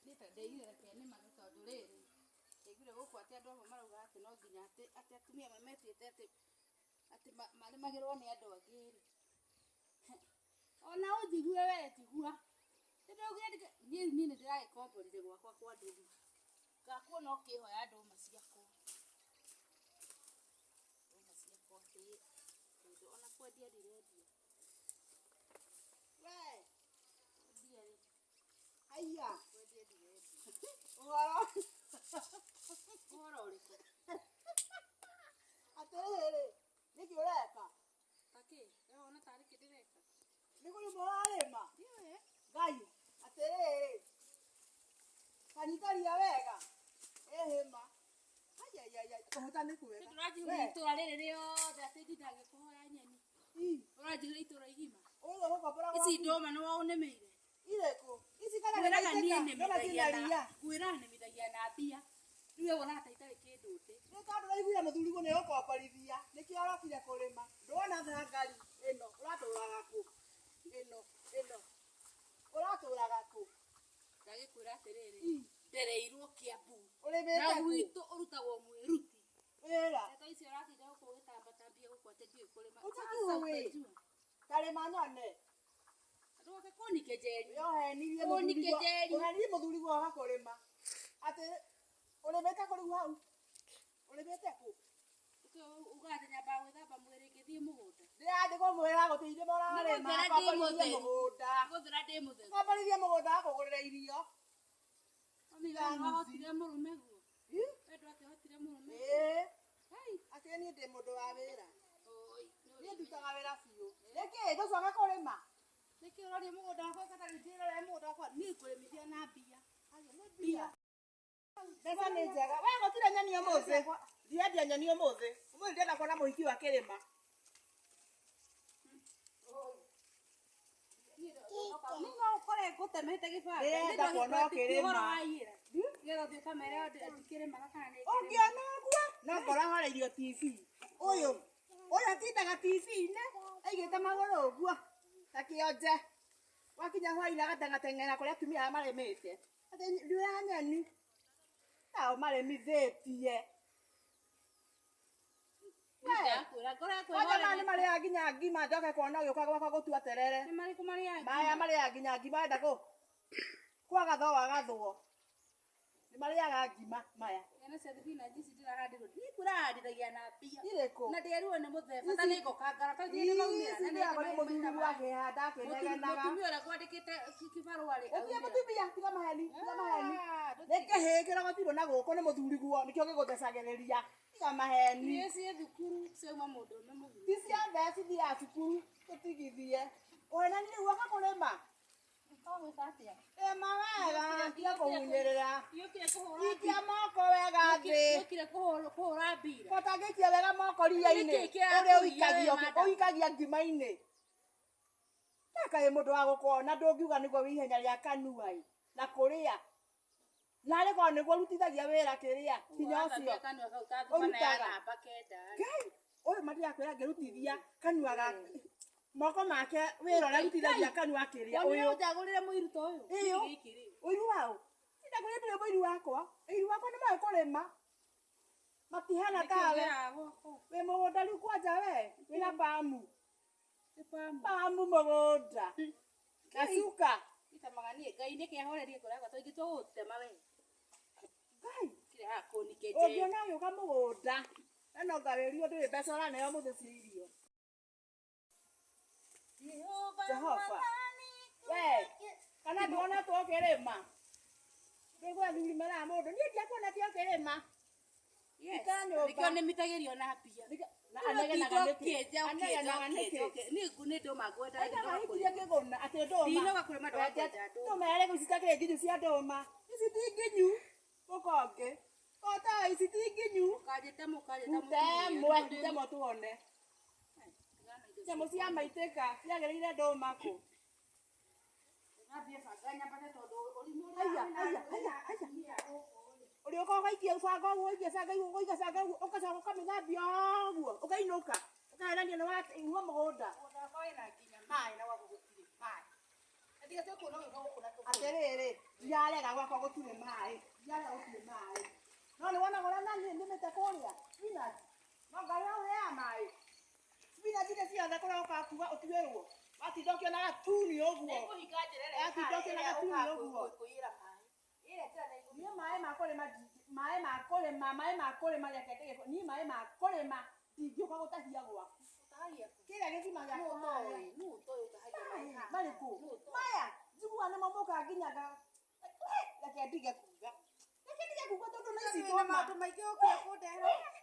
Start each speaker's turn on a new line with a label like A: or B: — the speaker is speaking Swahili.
A: Nita ndeire kene magatondu riri igire guku ati andu amwe marauga ati no nginya ati atumia mametite ati maremagirwo ni andu angiri ona unjigue we tigua ndiraugire ni ndiragikomborire gwakwa kwa nduma ngakuona ukihoya nduma ciakwa ati ona kwendia ndirendia we ndiari
B: Aya.
A: Uhoro uriko
B: Atere niki ureka
A: taki ona tari kidireka
B: nikuri mwarema
A: ndiye
B: ngai atere kanitaria wega ehema aya kumuta nikuwega
A: turajiga itura riri riothe ati ndindage kuhoya nyeni urajiga itura igima
B: uyo gukopora
A: ici ndoma ni waunemeire
B: ireko ici kana
A: kwiraga
B: nĩ
A: nie
B: nemithagia
A: kwira nemithagia na mbia riu wona ta itari kinduti
B: ni tondu raiguire muthurigu ni gukomborithia nikio arokire kurima ndona thangari ino uraturaga ku ino uraturaga ku
A: ndagikwira atiriri ndereirwo Kiambu
B: urimite
A: na
B: ku
A: gwitu urutagwo mwiruti
B: wira
A: eta icio ratinda guku gitambia guku ati ndiui kurima
B: utakiwe kare manone
A: ndoke kunike jeri
B: yo henirie
A: kunike jeri
B: uhenirie muthurigu aga kurima ati urimite kuri hau urimite ku
A: ugate nyamba gwithamba mwiri ngithie mugunda
B: ndirathi kumwira gutiire morarima komborithia mugunda
A: guthira ndi mutheru
B: komborithia mugunda akugurira irio
A: hotire murume guo wendo akihotire murume
B: ati ni ndi mundu wa wira
A: oi
B: ni ndutaga wira biu niki nducoke kurima
A: niki uroria mugunda wakwa katari ndirore mugunda wakwa ni kurimithia na mbia
B: ni mbia mbeca ni njega we gutire nyeni umuthi ndiendia nyeni umuthi umuthi ndienda kuona muhiki wa kirima
A: no ukore gutemete gibanga
B: ndienda kuona ukirima
A: ngetha thiuka mere ndikirima kana ni
B: ungiona guo no ngora horeirio TV uyu atindaga TV-inĩ aigĩte magũrũ ũguo ta kĩonje wakinya hwainĩ agateng'ateng'era kũrĩa atumia aya marĩmĩte atĩ ndioya nyeni nao marĩmithĩtie nĩ marĩaga nginya ngima njoke kuona ũgĩũka gwakwa gũtua terere maya marĩaga nginya ngima enda kwaga tho wagathwo nĩ marĩaga ngima maya
A: yana cia thibinaji ici ndirahandirwo ndikurahandithagia na mbia
B: irĩkũ
A: na ndĩerirwo nĩ mũthemba ta nĩ ngokangara ta nĩ maumĩra na
B: nĩ mũthuri wakĩhanda akĩnegenaga
A: mũtumia ũrĩa kwandĩkĩte kĩbarũa rĩ
B: ũthiĩ mũtumia tiga maheni nĩ kĩhĩ kĩrogotirwo na gũkũ nĩ mũthuri guo nĩkĩo gĩgũthecagĩrĩria tiga maheni
A: ciĩ thukuru ciauma mũndũrũme mũthuri
B: ti ciothe cithiaga cukuru tũtigithie ũhenani rĩu woka kũrĩma rĩma wega tiga kũhunyĩrĩra ikia moko wega thĩ kotangĩkia wega moko ria-inĩ ũrĩa ũikagia ngima-inĩ kaĩ mũndũ wa gũkona ndũngiuga nĩguo wĩ ihenya rĩa kanua na kũrĩa narĩ korwo nĩguo ũrutithagia wĩra kĩrĩa hinya ũcio ũrutaga Ngai ũyũ matigakwĩra ngĩrutithia kanua gake moko make wĩra ũrĩa arutithagia kanua kĩrĩa ũyũ
A: njagũrĩre mũiru ta ũyũ
B: ũiru waũ ndagũrĩre ndũrĩ mũiru wakwa mũiru wakwa nĩ moĩ kũrĩma matihana tawe wĩ mũgũnda rĩu kwanja we wĩna pamu mũgũnda gacuka
A: itamaganie Ngai nĩkĩahorerie kũrĩa gwatũ ingĩ tũgũtema we
B: Ngai
A: kire ha kũnike
B: ũngĩona gĩũka mũgũnda no ngawĩrio ndũrĩ mbeca ũraneo mũthĩ cia irio Jehova we kana ndionetwo ũkĩrĩma ndĩgwe thuri meraga mũndũ niĩ ndiakuonete ũkĩrĩma
A: nĩkĩo nĩmitagĩrio na mbia
B: na anegenaga
A: nĩ ndũma ngwenda
B: nĩkĩirie kĩgũna atĩ ndũma gwĩcitakĩrĩ nginyu cia ndũma ici ti nginyu ũkonge ota ici ti nginyu temwe tuone nyamũ cia maitĩka ciagĩrĩire ndũma kũ ũrĩa ũkorwo ũgaikia banga ũguo ũgaikia banga ũguo ũgacoka ũkamĩthambia ũguo ũkainũka ũkahenania nĩ waigua mũgũnda na gwakũ gũtirĩ Aterere, yarega gwakwa gutire mai. Yarega gutire mai. No ni wona gore nani ndimete kuria. Spinach. No ngari au ya mai. Spinach ile ciothe kuria ukakuga utiwirwo. Watindokio na gatuni uguo.
A: Nikuhinga njirere.
B: Watindokio na gatuni uguo.
A: Kuira mai. Ile tena
B: Ni mai makore reke ndege. Ni mai makore ndingĩũka gũtahia gwaku. Kĩrĩa gĩthima gĩakwa harĩa.
A: Nũ toyo utahia mai ha.
B: Marĩkũ? Maya, njiguaga nĩmo mũka nginyaga. Reke ndige kuga. Reke ndige kuga tondũ nĩ ici ndona.
A: Maũndũ maingĩ ũkĩa kũndehe.